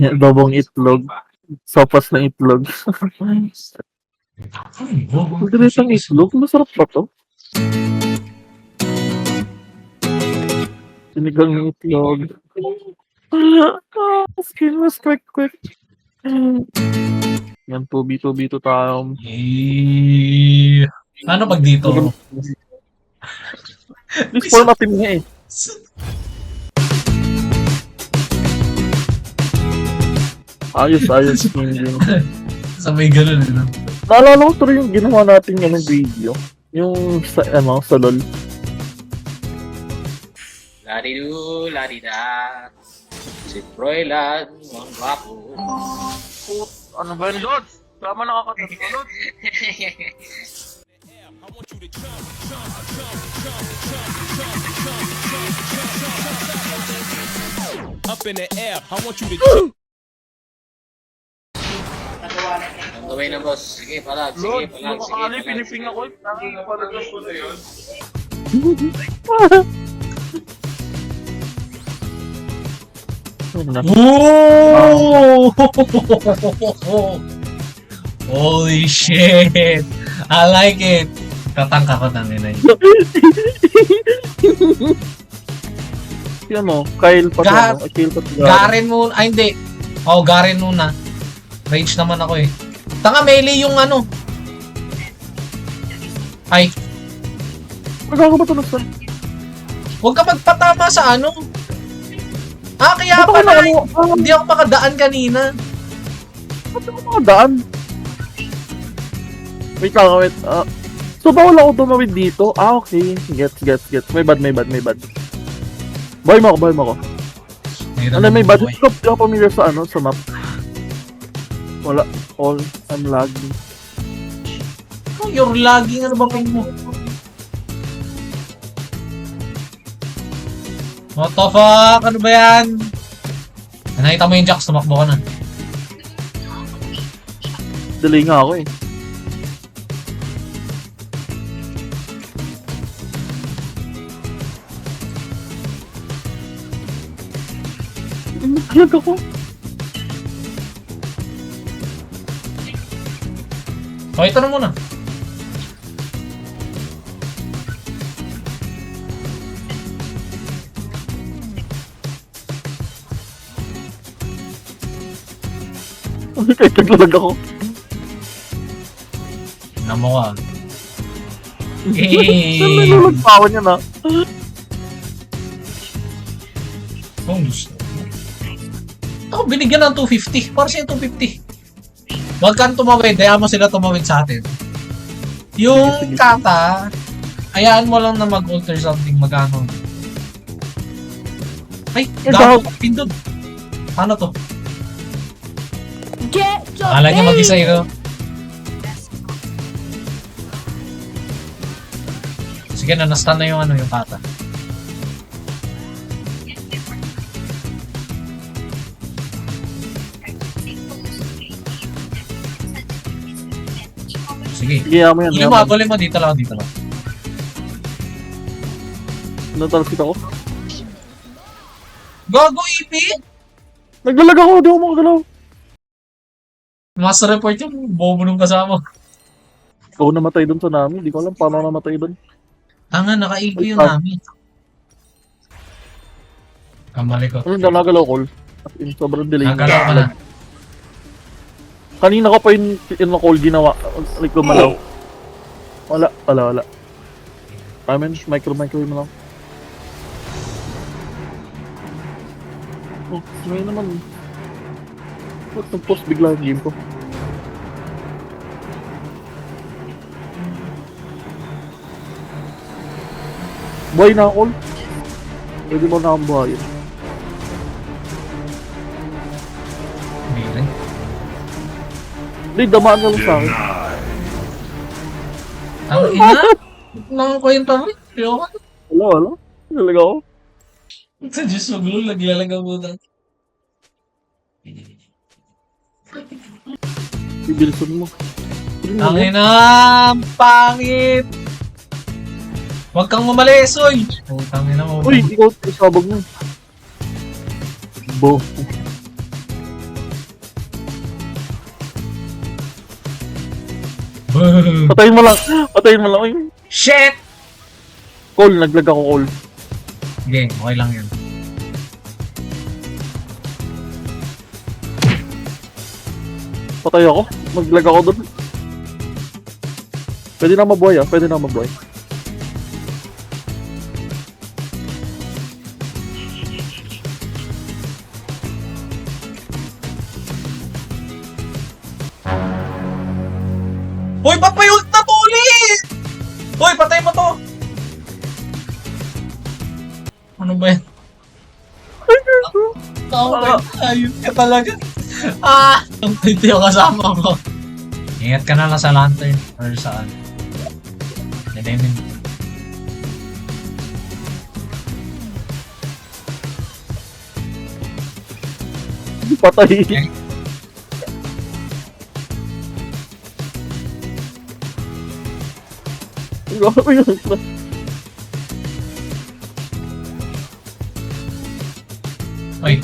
Adobong itlog. Sopas na itlog. Magdiretang itlog? Masarap ba to? Sinigang ng itlog. Skin was quick. Yan, 2v2 tayo. Ano pag dito? This format team nga eh. Ayos. Hindi. Sabay ganun, no? Naalala ko tuloy yung ginawa natin yung video. Yung sa, sa LOL. Laridu, larida. Si Froilan, ang guwapo. Ano ba yun, Lods? Tama nakakatawa, Lods. Up in the air, I want you to Ang gawin na, boss. Sige, palag. Piniping ako. Whoa! Holy shit! I like it! Tatangka ko ng ina yun. Yan mo, Kyle pa Garen muna. Ay, hindi. Garen muna. Range naman ako eh. Tanga, melee yung ano. Ay, Magkakamatulog sa... huwag ka magpatama sa ano. Kaya pala. Hindi ako makadaan kanina. Ba't ako makadaan? Wait. So bawal ako tumawid dito? Okay. Gets. May bad. Buhay mo ako. Ano, may bad. Hindi ako familiar sa map. Wala. I'm lagging. You're lagging. Ano ba ping mo? What the fuck? Ano ba yan? Nakita mo yung Jax, tumakbo ka na. Delay nga ako eh. Naglag ako. Ito na muna. Kahit naglalag ako. Tignan mo ka. Saan nalulagpawan niya na? Kung gusto. Ako binigyan ng 250. Para siya 250. Huwag kang tumawid. Hayaan mo sila tumawid sa atin. Yung kata, hayaan mo lang na mag-alter something. Magano. Ay, gago. Pindod. Paano to? Akala niya mag-isa yun. Sige na, na-stun na yung yung kata. Sige. Iya mo yan. Tuloy mo, dito lang. Natalsit ako. Gago, EP! Naglalag ako, di ako makagalaw. Master report yung bobo nung kasama. Ikaw namatay dun sa namin. Di ko alam paano namatay dun. Tanga, naka-EP yung namin. Kamali ko. Ano na nagalaw, Col? Sobrang delay. Nagalaw ka na. Kanina ko pa yung call ginawa. Like lumalaw. Wala. I mean, microwave mo lang. Ngayon naman. Ba't nag-post bigla yung game ko? Buhay na ako. Pwede mo na akong buhayin. Hindi rin. Hindi, damaan ka lang sa akin. Ang ina? Nang kwenta mo? Wala. Talaga ako. Sa Diyos mo, gulo, naglalagaw mo na. Ibilisan mo. Ang ina, pangit! Huwag kang umalis, oy! Putang ina mo. Uy, ikaw sabog mo. Bo. Boom! Patayin mo lang. Patayin mo lang. Uy, Shit! call. Naglag ako call. Sige, okay lang yun. Patay ako. Naglag ako doon. Pwede na mabuhay ah. Pwede na mabuhay. Hoy, ba't may ult na to ulit? Hoy, patay mo to! Ano ba yan? Ayun ka talaga. Ang titi yung kasama ko. Ingat ka na lang sa lantern or saan. Ninemin. Patay. Grabe yun. Hoy,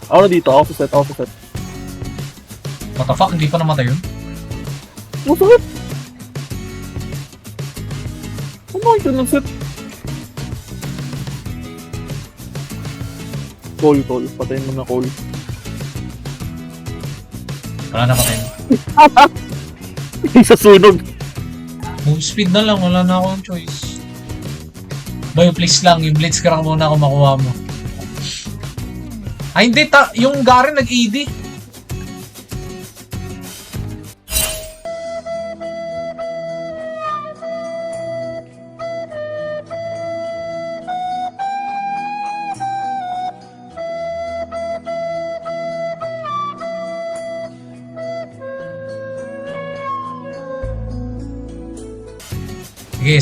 Ako na dito. Ako sa set. Ako sa set. what the fuck? Hindi pa namatay yun? Masakit. Kumain ka ng set. Call. Patayin mo na call. Wala na patay. Sa sunog. Move speed na lang, wala na akong choice. Boy, please lang, yung Blitzcrank muna ako makuha mo. Ay, hindi, yung Garen nag-AD.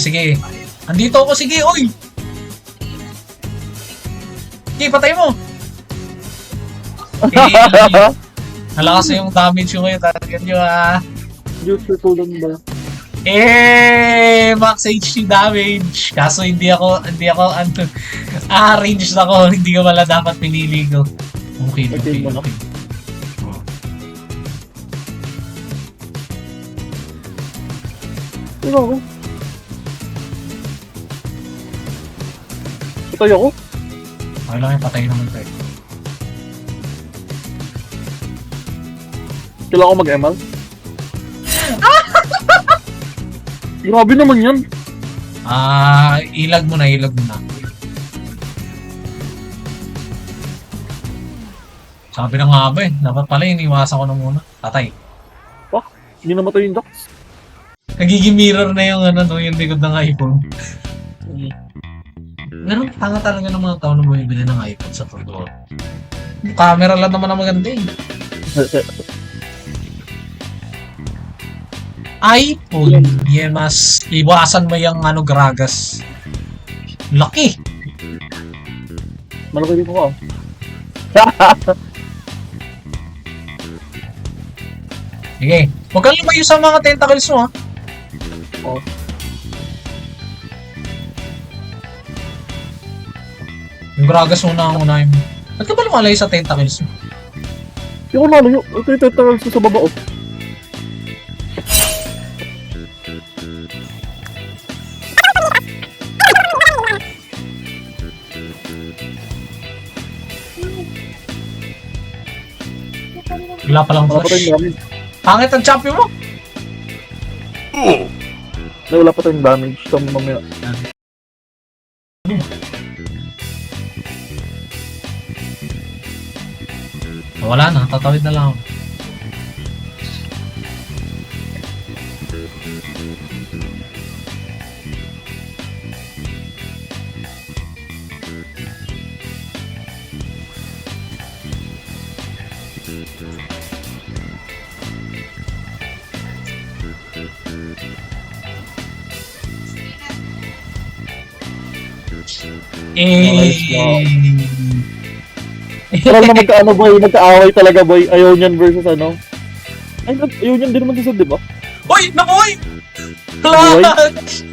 Sige. Andito ako, sige, oy! Sige, patay mo! Nalakas na yung damage ko ngayon, talagang nyo Diyos ko tulong ba? Max HP damage! Kaso hindi ako, ranged ako, hindi ko wala dapat pinili ko. Okay. Ano ako? Patay ako? Okay lang yung patay naman tayo. Kailangan ko mag-ML? Grabe naman yan. Ilag mo na. Sabi na nga ba eh, dapat pala iniwasan ko na muna. Patay. Hindi namatay yung Jax. Nagiging mirror na yung yung likod ng iPhone. Ganun, tanga talaga ng mga tao na bumibili ng iPhone sa todo. Camera lang naman ang maganda eh. iPhone, mas iwasan mo yung gragas. Laki! Malaki dito ko ah. Sige, huwag kang lumayo sa mga tentacles mo ha. Oh. Yung gragas muna ang unahin mo. Ba't ka ba lumalayo sa tentacles mo? Hindi ko nalayo. Ito yung tentacles ko sa baba oh. Wala palang Wala pa flash. tayong damage. Pangit ang champion mo! Wala pa tayong damage. Ito mamaya. Wala na, tatawid na lang ako. Parang na magkaano boy, magkaaway talaga boy. Ayaw niyan versus ano. Ay, ayaw niyan din naman sa di ba? Hoy! Nabuhay! Nabuhay? Clutch!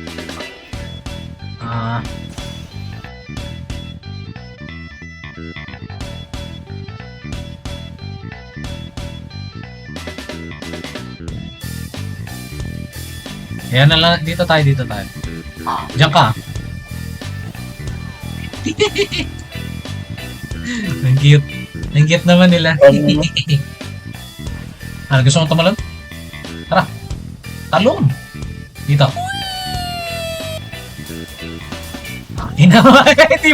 Ayan na lang. Dito tayo. Diyan ka. Ang cute. Ang cute naman nila. Ano, gusto mo tumalon? Tara. Talon. Dito. Hindi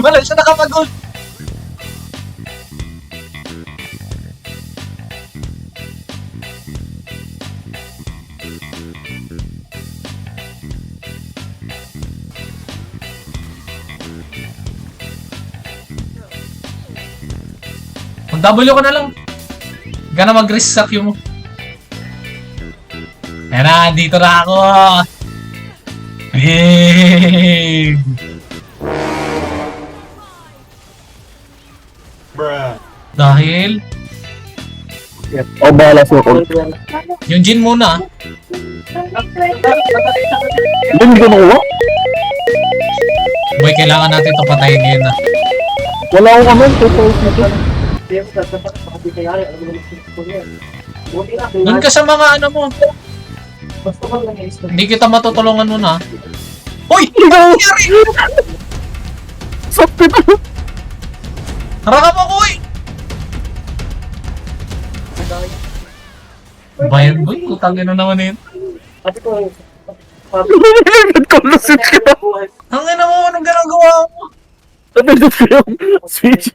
pala siya nakapagod. Mag-W ka na lang. Huwag ka na mag-risk sa Q mo. Ayan na, dito na ako. Big! Dahil, O, bahala sa call. yung Jin muna. Hindi ko nakuha. Boy, kailangan natin ito patayin ngayon na. Wala akong ano. Doon ka sa mga ano mo. Hindi kita matutulungan nun ha. Uy! Ano nangyari? Sakit. Harakap ako eh! Bayan boy, kutangin na naman yun. Nag-conlusit ka. Hangin na mo, anong ginagawa mo? Napindot ko yung switch.